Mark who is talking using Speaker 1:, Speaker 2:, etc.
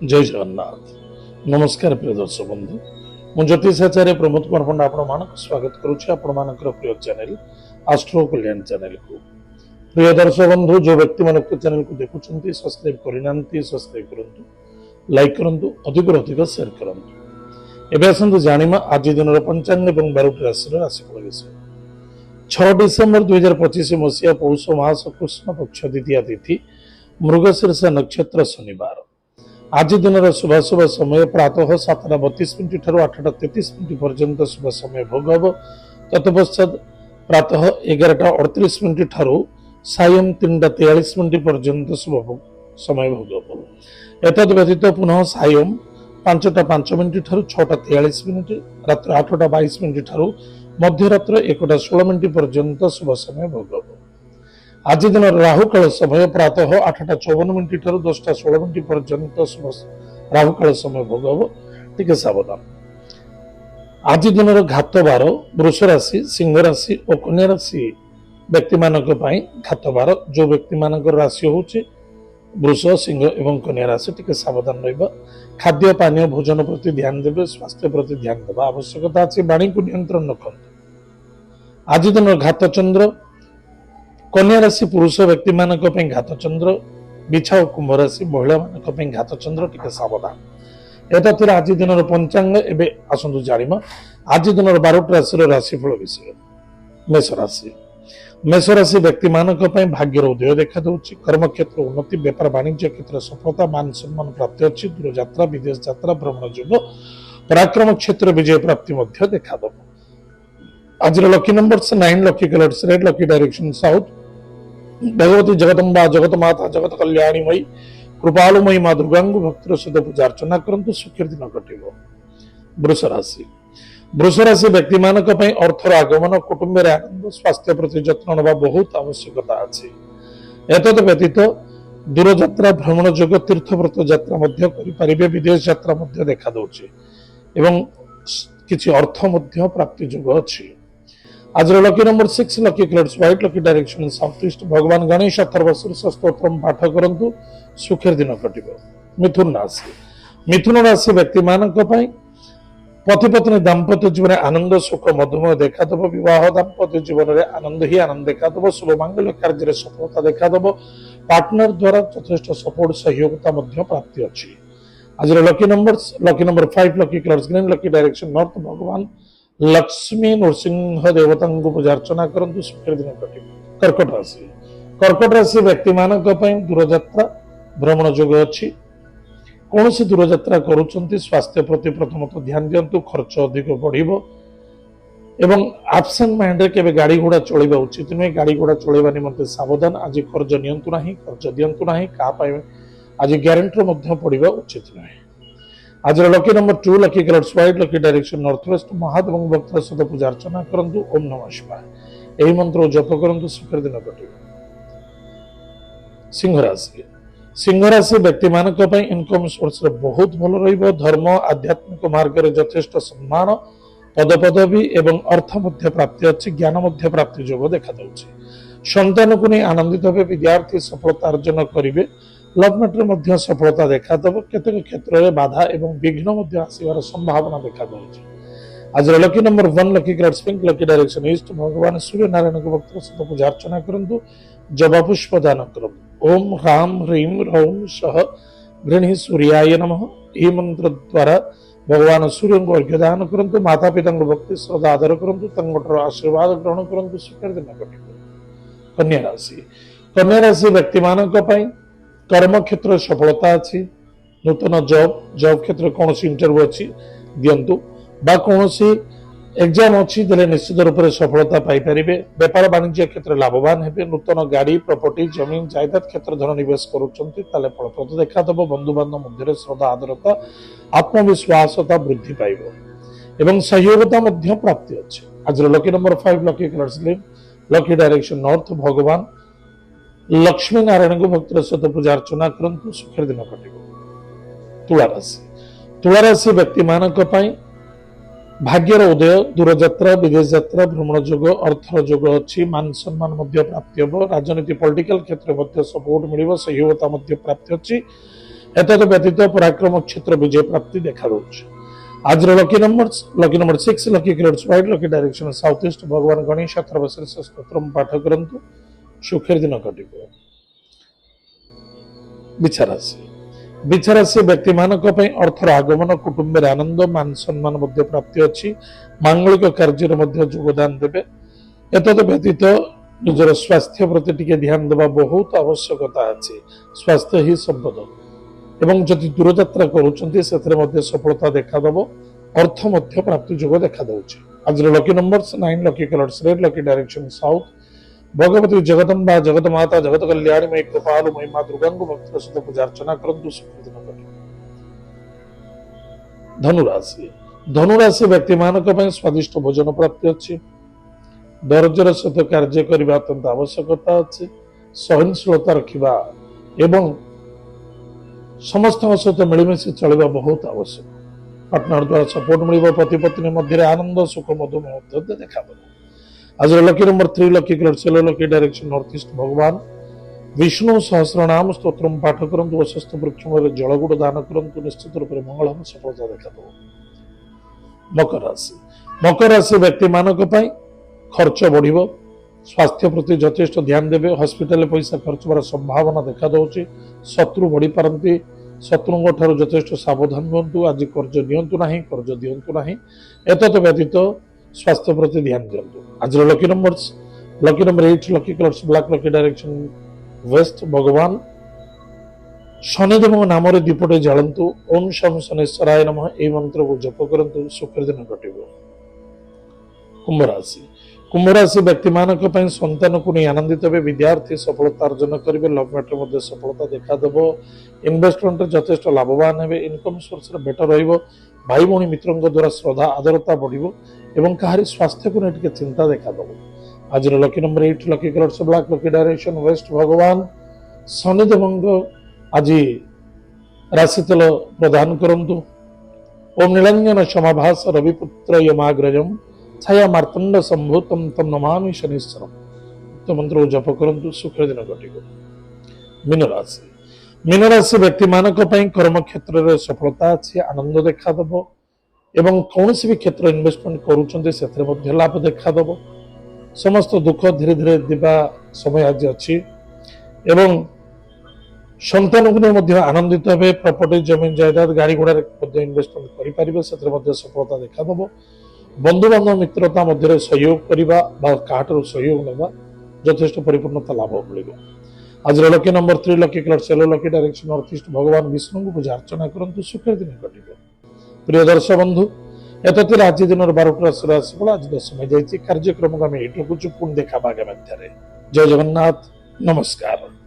Speaker 1: जय जगन्नाथ। नमस्कार प्रिय दर्शक बंधु, मु ज्योतिषाचार्य प्रमोद कुमार पंडा आपण स्वागत करुच्ची आपण प्रिय चैनल आस्ट्रो कल्याण चैनल को। प्रिय दर्शक बंधु, जो व्यक्ति मान चैनल को देखुं सब्सक्राइब करना सब्सक्राइब करूँ, लाइक करूँ, अधिक अधिक शेयर करूँ। एवं आसतु जाना आज दिन पंचांग और 12 राशि राशिफल विषय। 6 डिसेम्बर 2025 मसीहा पौष मास कृष्ण पक्ष द्वितीय तिथि मृगशीर्ष नक्षत्र शनिवार। आज दिन शुभाशुभ समय प्रातः 7:32 ठारू 8:33 पर्यंत शुभ समय भोग हम। तत्पश्चात प्रातः 11:38 ठारू सायं 3:43 पर्यंत शुभ समय भोग हम। एतद व्यतीत पुनः सायं 5:05 ठारू 6:43 रात्र 8:22 ठारू मध्यरात्र 1:16 पर्यंत शुभ समय भोग हम। आज दिन राहुकाल समय प्रातः 8:54 ठारू 10:16 पर्यंत शुभ राहुकाल समय भोग हम। टिके सावधान। आज दिन घात बार वृष राशि, सिंह राशि और कन्या राशि व्यक्ति मानक घात बार। जो व्यक्ति मानक राशि होची वृष, सिंह एवं कन्या राशि टिके सावधान रहिबा। खाद्य पानीय भोजन प्रति ध्यान देवे, स्वास्थ्य प्रति ध्यान देवा आवश्यकता अछि। वाणी को नियंत्रण रखंतु। आज दिन घात चंद्र कन्या राशि पुरुष व्यक्ति मानक घात चंद्र, बिछा और कुंभ राशि महिला मानक घात चंद्र टिके सावधान। एततिर आज दिन पंचांग। एवं आसतु जानिमा आज दिन 12 राशि राशिफल विषय। मेष राशि। मेष राशि व्यक्ति मानक भाग्यर उदय देखा दूची। कर्म क्षेत्र उन्नति, व्यापार वाणिज्य क्षेत्र सफलता, मान सम्मान प्राप्ति अच्छी। दूर यात्रा, विदेश यात्रा, भ्रमण योग, पराक्रम क्षेत्र विजय प्राप्ति देखा दब। आज lucky numbers 9, lucky colours red, lucky direction south. Bhagwati Jagdamba, जगत माता, जगत कल्याणी मई, कृपालुमयी माँ दुर्गा भक्तर सहित पूजा अर्चना करंतु, सुखी दिन कटिब। वृष राशि। वृष राशि व्यक्ति मानक अर्थर आगमन, कुटुंब आनंद, स्वास्थ्य प्रति जत्न नेबा बहुत आवश्यकता अछि। एतद व्यतीत दूर यात्रा, भ्रमण योग, तीर्थव्रत यात्रा मध्य करिपारिबे। विदेश यात्रा मध्य देखा दउछि एवं किछि अर्थ मध्य प्राप्ति योग अछि। आज lucky number 6, lucky colours white, lucky direction south east. भगवान गणेश अथर्वशीर्ष स्तोत्रम पाठ करंतु, सुखर दिन कटिब। मिथुन राशि। मिथुन राशि व्यक्ति मानक पति पत्नी दाम्पत्य जीवन आनंद, सुख, मधुमेह देखा दब। विवाह दाम्पत्य जीवन में आनंद ही आनंद देखा दब। शुभ मांगल्य कार्य सफलता देखा दब। पार्टनर द्वारा यथेष्ट सपोर्ट सहयोगिता प्राप्ति अच्छी। आज lucky number 5, lucky colours green, lucky direction north. भगवान लक्ष्मी नृसिंह देवता पूजा अर्चना करंतु, सुखर दिन कटिब। कर्कट राशि। कर्कट राशि व्यक्ति मानक दूर यात्रा, भ्रमण योग अच्छी। कौन सी दूर यात्रा करुछंती, स्वास्थ्य प्रति प्रथमतः ध्यान दियंतु। खर्च अधिक बढ़िबो एवं आब्सेंट माइंड रे केबे गाड़ी घोड़ा चलैबा उचित नहीं। गाड़ी घोड़ा चलैबा निमंते सावधान। आज कर्ज नियंतु नाही, कर्ज दियंतु नाही। का पाए आज ग्यारंटर मध्य पड़िबा उचित नहीं। आज lucky number 2, lucky colours white, lucky direction north west. Mahadev भक्त सहित पूजा अर्चना करंतु। ओम नमः शिवाय एही मंत्र जप करंतु, सुखर दिन कटिब। सिंह राशि। सिंह राशि व्यक्ति मानक इनकम सोर्स बहुत भल रहिबो। धर्म आध्यात्मिक मार्ग में यथेष्ट सम्मान, पद पदवी एवं अर्थ मध्य प्राप्ति अच्छी। ज्ञान मध्य प्राप्ति योग देखा दउछि। संतान को नहीं आनंदित हे। विद्यार्थी सफलता अर्जन करिवे। लव मैटर मध्य सफलता देखा दब। केतक क्षेत्र में बाधा एवं विघ्न मध्य आसिबार संभावना देखा दउछि। आज lucky number 1, lucky colours pink, lucky direction east. भगवान सूर्य नारायण को भक्त सहित पूजा अर्चना करंतु। जबा पुष्प दान करंतु। ओम ह्रां ह्रीं रौं सह गृह्णी सूर्याय नमः यह मंत्र द्वारा भगवान सूर्य को अर्घ्य दान करंतु। माता पिता भक्ति श्रद्धा आदर करंतु। तंगटर आशीर्वाद ग्रहण करंतु, सुखर दिन कटिब। कन्या राशि। कन्या राशि व्यक्ति मानक कर्म क्षेत्र सफलता अच्छी। नूतन जॉब क्षेत्र कौन इंटरव्यू अच्छी दियंतु बा कौन एग्जाम अच्छी देले निश्चित रूप से सफलता पाइपर। व्यापार वाणिज्य क्षेत्र लाभवान हे। नूतन गाड़ी, प्रॉपर्टी, जमीन जायदाद क्षेत्र धन निवेश करुछंती ताले फलप्रद देखा दब। बंधु बांधव मध्य श्रद्धा आदरता, आत्मविश्वासता वृद्धि पाइब एवं सहयोगिता मध्य प्राप्ति अच्छी। आज lucky number 5, lucky colours green, lucky direction north. भगवान लक्ष्मी नारायण को भक्त सहित पूजा अर्चना करंतु, सुखर दिन कटिब। तुला राशि। तुला राशि व्यक्ति मानक भाग्यर उदय, दूर यात्रा, विदेश यात्रा, भ्रमण योग, अर्थर योग अच्छी। मान सम्मान प्राप्ति हम। राजनीति पॉलिटिकल क्षेत्र में सपोर्ट मिल, सहयोगिता प्राप्ति अच्छी। एतद व्यतीत पराक्रम क्षेत्र विजय प्राप्ति देखा दौर। आज lucky number 6 lucky colours white lucky direction south east भगवान गणेश अथर्वशीर्ष स्तोत्रम पाठ करंतु सुखेर दिन कटिब। बिछाराशि व्यक्ति मानक अर्थर आगमन कुटुंब आनंद मान सम्मान प्राप्ति अच्छी मांगलिक कार्य योगदान देवे। एतद व्यतीत निजर स्वास्थ्य प्रति टिके ध्यान देवा बहुत आवश्यकता अच्छी। स्वास्थ्य ही संपद एवं जदि दूरयात्रा करुँचे सफलता देखादेव अर्थ प्राप्ति जोग देखा दौचे। आज lucky numbers 9 lucky colours red lucky direction south Bhagwati Jagdamba जगतमाता जगत कल्याणी मई कृपालु मई मां दुर्गा भक्त सहित पूजा अर्चना करंतु धनुराशि व्यक्ति मानक स्वादिष्ट भोजन प्राप्ति अच्छी। धैर्यर सहित कार्य करने अत्यंत आवश्यकता अच्छी। सहनशीलता रखा एवं समस्त सहित मिलमिशि चलवा बहुत आवश्यक। पार्टनर द्वारा सपोर्ट मिल पति पत्नी मध्य आनंद सुख मधुमेह देखा। आज lucky number 3 lucky colour yellow lucky direction north east भगवान विष्णु सहस्रनाम स्तोत्रम पाठ करंतु वशस्थ वृक्ष में जलगुड़ दान करंतु निश्चित रूप से मंगल सफलता देखा। मकर राशि व्यक्ति मानक खर्च बढ़ स्वास्थ्य प्रति यथेष्ट ध्यान देवे। हॉस्पिटल पैसा खर्च होवार संभावना देखा दौची। शत्रु बढ़ी पारती शत्रुओं ठारू यथेष्ट सावधान हुंतु। आज कर्ज नियंतु नहीं कर्ज दियंतु नहीं। एतद व्यतीत स्वास्थ्य प्रति ध्यान दियंतु। आज lucky number 8 lucky colours black lucky direction waste भगवान शनिदेव नाम दीपटे जालंतु। ओम शम शनेश्वराय नमः ए मंत्र को जप करंतु सुखेर दिन कटिब। कुंभ राशि व्यक्ति मानक संतान को नहीं आनंदित हे। विद्यार्थी सफलता अर्जन करेंगे। लव मैटर मध्य सफलता देखादेव। इन्वेस्टमेंट यथेष्ट लाभवान हे। इनकम सोर्स बेटर रहिबो। भाई भौणी मित्रों द्वारा श्रद्धा आदरता बढ़िबो एवं कहारी स्वास्थ्य को नहीं चिंता देखादेव। आज lucky number 8 lucky colours black lucky direction waste भगवान शनिदेव आज राशितल प्रदान करंतु। ओम नीलांजन समाभास रविपुत्र यमाग्रजम छाया मार्तंड संभूतम तम नमामि शनिश्चरम तो मंत्र जप करंतु सुखेर दिन कटिब। मीन राशि व्यक्ति मानक कर्म क्षेत्र में सफलता अच्छी आनंद देखादेव एवं कौन भी क्षेत्र इन्वेस्टमेंट करुँचे से लाभ देखादेव। समस्त दुख धीरे धीरे दिवा समय आज अच्छी एवं संतान को नहीं आनंदित हे। प्रॉपर्टी जमीन जायदाद गाड़ी घोड़ा इन्वेस्टमेंट करेंगे से सफलता देखादेव। बंधु बांधव मित्रता मध्य सहयोग करने सहयोग ना यथेष्ट परिपूर्णता लाभ मिल। आज lucky number 3 lucky colours yellow lucky direction north east भगवान विष्णु को पूजा अर्चना करंतु सुखेर दिन कटिब। प्रिय दर्शक बंधु एतति आज दिन 12 राशि आज समय जाइए कार्यक्रम को आम ये रखुचु पुणी देखा आगामी। जय जगन्नाथ नमस्कार।